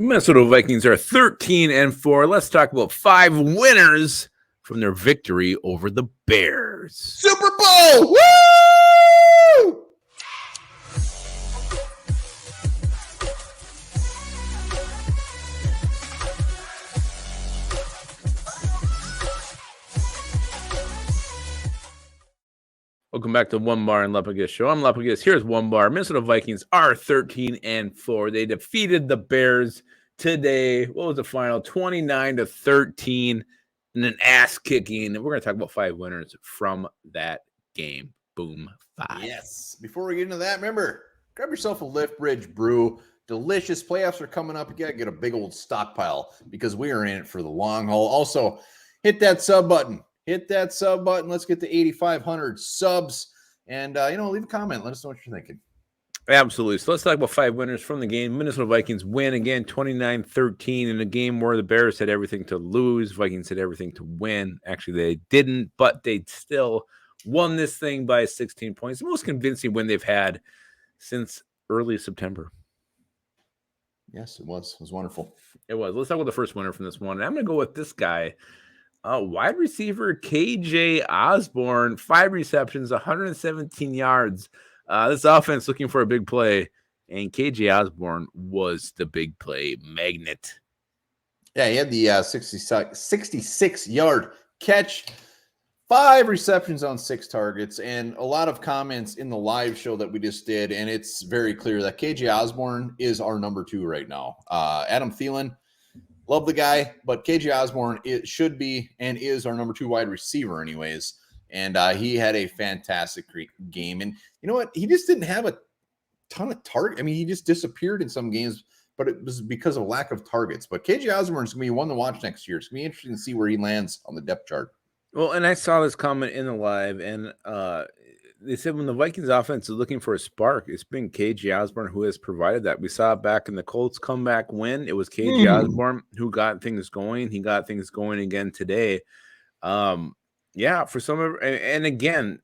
Minnesota Vikings are 13-4. Let's talk about 5 winners from their victory over the Bears. Super Bowl! Woo! Welcome back to Onebar and Lupagus show. I'm Lupagus. Here's Onebar. Minnesota Vikings are 13-4. They defeated the Bears today. What was the final? 29-13 and an ass kicking. We're going to talk about 5 winners from that game. Boom. 5. Yes. Before we get into that, remember, grab yourself a Lift Bridge brew. Delicious. Playoffs are coming up. You got to get a big old stockpile because we are in it for the long haul. Also, hit that sub button. Hit that sub button. Let's get to 8,500 subs. And, leave a comment. Let us know what you're thinking. Absolutely. So let's talk about 5 winners from the game. Minnesota Vikings win again 29-13 in a game where the Bears had everything to lose. Vikings had everything to win. Actually, they didn't, but they still won this thing by 16 points. The most convincing win they've had since early September. Yes, it was. It was wonderful. It was. Let's talk about the first winner from this one. And I'm going to go with this guy. Wide receiver KJ Osborne, 5 receptions, 117 yards. This offense looking for a big play, and KJ Osborne was the big play magnet. Yeah, he had the 66-yard catch, 5 receptions on 6 targets, and a lot of comments in the live show that we just did, and it's very clear that KJ Osborne is our number 2 right now. Adam Thielen, love the guy, but KJ Osborne should be and is our number 2 wide receiver anyways. And he had a fantastic game. And you know what? He just didn't have a ton of target. I mean, he just disappeared in some games, but it was because of lack of targets. But KJ Osborne is going to be one to watch next year. It's going to be interesting to see where he lands on the depth chart. Well, and I saw this comment in the live, and they said when the Vikings offense is looking for a spark, it's been KJ Osborne who has provided that. We saw it back in the Colts comeback win. It was KJ Osborne who got things going. He got things going again today. Yeah, for some of, and again,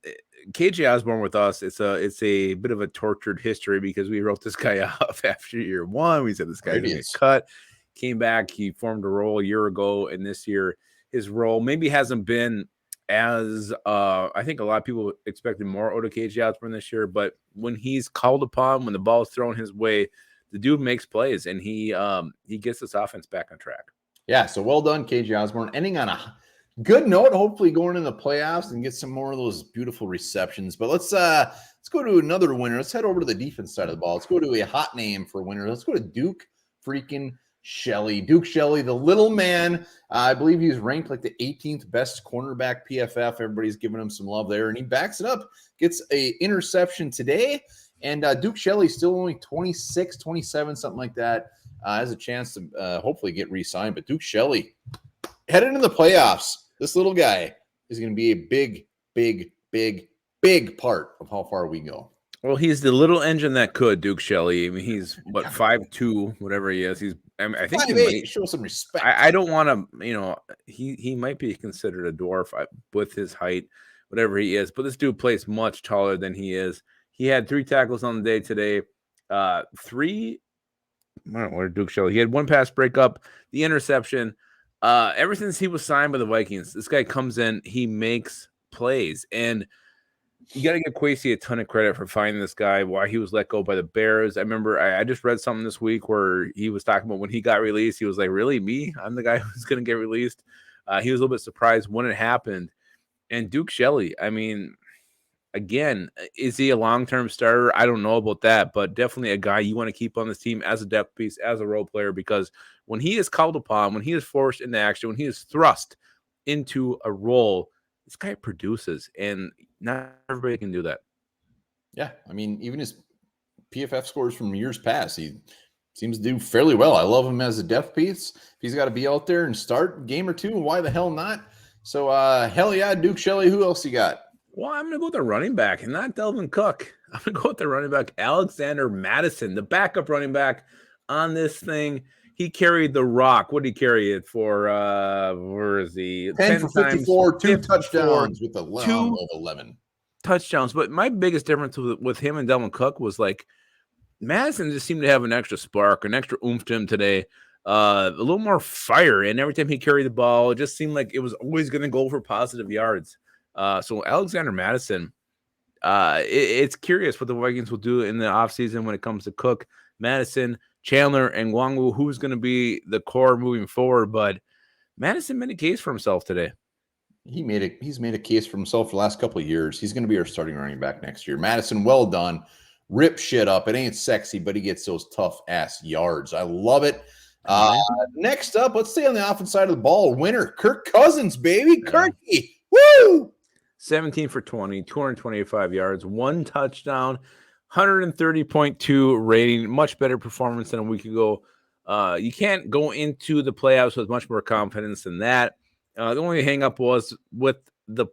KJ Osborne with us, it's a bit of a tortured history because we wrote this guy off after year 1. We said this guy didn't get cut, came back, he formed a role a year ago, and this year his role maybe hasn't been as I think a lot of people expected more out of KJ Osborne this year, but when he's called upon, when the ball is thrown his way, the dude makes plays, and he gets this offense back on track. Yeah, so well done, KJ Osborne, ending on a good note, hopefully going in the playoffs and get some more of those beautiful receptions. But let's go to another winner. Let's head over to the defense side of the ball. Let's go to a hot name for a winner. Let's go to Duke freaking Shelley. Duke Shelley, the little man. I believe he's ranked like the 18th best cornerback PFF. Everybody's giving him some love there, and he backs it up. Gets a interception today, and Duke Shelley still only 26, 27, something like that. Has a chance to hopefully get re-signed. But Duke Shelley, headed into the playoffs, this little guy is going to be a big, big, big, big part of how far we go. Well, he's the little engine that could, Duke Shelley. I mean, he's, 5'2", whatever he is. I think he might show some respect. I don't want to, he might be considered a dwarf with his height, whatever he is. But this dude plays much taller than he is. He had 3 tackles on the day today. I don't know what Duke Shelley. He had 1 pass breakup, the interception. Ever since he was signed by the Vikings, this guy comes in, he makes plays, and you got to give Kwesi a ton of credit for finding this guy, why he was let go by the Bears. I remember I just read something this week where he was talking about when he got released, he was like, really, me? I'm the guy who's going to get released. He was a little bit surprised when it happened. And Duke Shelley, I mean, again, is he a long-term starter? I don't know about that, but definitely a guy you want to keep on this team as a depth piece, as a role player, because when he is called upon, when he is forced into action, when he is thrust into a role, this guy produces, and not everybody can do that. Yeah, I mean, even his PFF scores from years past, he seems to do fairly well. I love him as a depth piece. If he's got to be out there and start a game or two, why the hell not? So, hell yeah, Duke Shelley. Who else you got? Well, I'm going to go with the running back and not Delvin Cook. I'm going to go with the running back, Alexander Madison, the backup running back on this thing. He carried the rock. What did he carry it for? Where is he? 10 for 54, 2 touchdowns with 11 touchdowns. But my biggest difference with him and Delvin Cook was like Madison just seemed to have an extra spark, an extra oomph to him today. a little more fire. And every time he carried the ball, it just seemed like it was always going to go for positive yards. So Alexander Madison, it's curious what the Vikings will do in the offseason when it comes to Cook, Madison, Chandler, and Gwangwu, who's going to be the core moving forward. But Madison made a case for himself today. He's made a case for himself for the last couple of years. He's going to be our starting running back next year. Madison, well done. Rip shit up. It ain't sexy, but he gets those tough ass yards. I love it. Next up, let's stay on the offense side of the ball. Winner, Kirk Cousins, baby. Kirky. Woo! 17 for 20, 225 yards, 1 touchdown, 130.2 rating. Much better performance than a week ago. You can't go into the playoffs with much more confidence than that. The only hang up was with the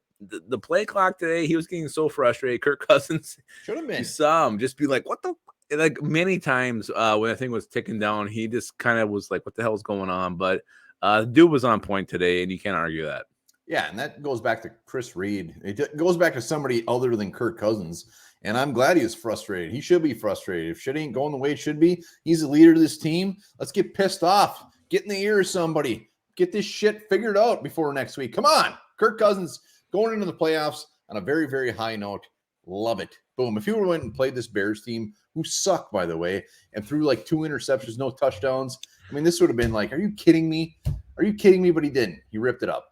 play clock today. He was getting so frustrated. Kirk Cousins, should have been. You saw him just be like, what the? Like many times when the thing was ticking down, he just kind of was like, what the hell is going on? But the dude was on point today, and you can't argue that. Yeah, and that goes back to Chris Reed. It goes back to somebody other than Kirk Cousins. And I'm glad he was frustrated. He should be frustrated. If shit ain't going the way it should be, he's the leader of this team. Let's get pissed off. Get in the ear of somebody. Get this shit figured out before next week. Come on. Kirk Cousins going into the playoffs on a very, very high note. Love it. Boom. If he went and played this Bears team, who suck, by the way, and threw like 2 interceptions, no touchdowns, I mean, this would have been like, are you kidding me? Are you kidding me? But he didn't. He ripped it up.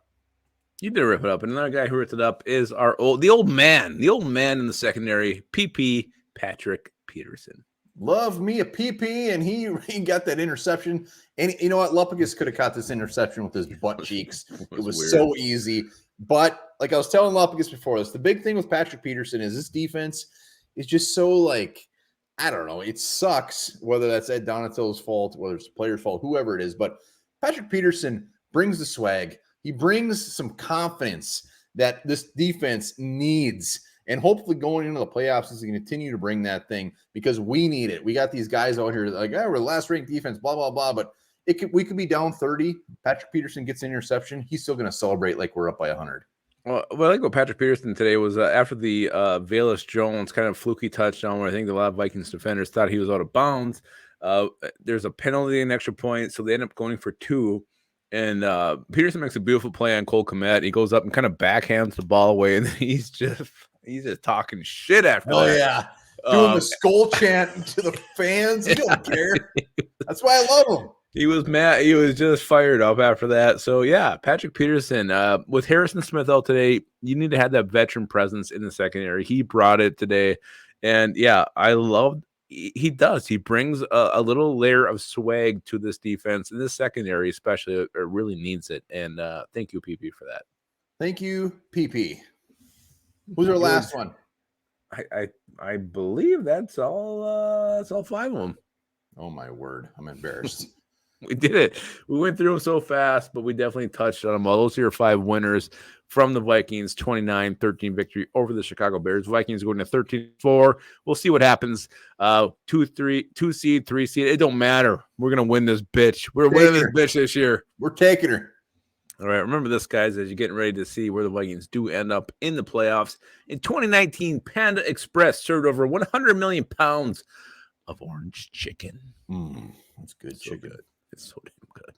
He did rip it up. And another guy who ripped it up is the old man in the secondary, PP, Patrick Peterson. Love me a PP, and he got that interception. And you know what? Lupagus could have caught this interception with his butt cheeks. It was so easy. But like I was telling Lupagus before this, the big thing with Patrick Peterson is this defense is just so like, I don't know. It sucks whether that's Ed Donatello's fault, whether it's the player's fault, whoever it is. But Patrick Peterson brings the swag. He brings some confidence that this defense needs. And hopefully going into the playoffs is going to continue to bring that thing because we need it. We got these guys out here like, we're the last ranked defense, blah, blah, blah. But we could be down 30. Patrick Peterson gets an interception. He's still going to celebrate like we're up by 100. Well, I think what Patrick Peterson today was after the Velus Jones kind of fluky touchdown where I think a lot of Vikings defenders thought he was out of bounds. There's a penalty and extra point, so they end up going for 2. And Peterson makes a beautiful play on Cole Kmet. He goes up and kind of backhands the ball away, and he's just talking shit after that. Oh, yeah. Doing the skull chant to the fans. He don't care. That's why I love him. He was mad. He was just fired up after that. So, yeah, Patrick Peterson, with Harrison Smith out today, you need to have that veteran presence in the secondary. He brought it today. And, yeah, I loved he does. He brings a little layer of swag to this defense, and this secondary especially it really needs it. And thank you, PP, for that. Thank you, PP. Who's our last one? I believe that's all. That's all 5 of them. Oh my word! I'm embarrassed. We did it. We went through them so fast, but we definitely touched on them all. Those are your 5 winners from the Vikings, 29-13 victory over the Chicago Bears. Vikings going to 13-4. We'll see what happens. 2 seed, 3 seed. It don't matter. We're going to win this bitch. We're winning this bitch this year. We're taking her. All right. Remember this, guys, as you're getting ready to see where the Vikings do end up in the playoffs. In 2019, Panda Express served over 100 million pounds of orange chicken. That's good chicken. Good. It's so damn good.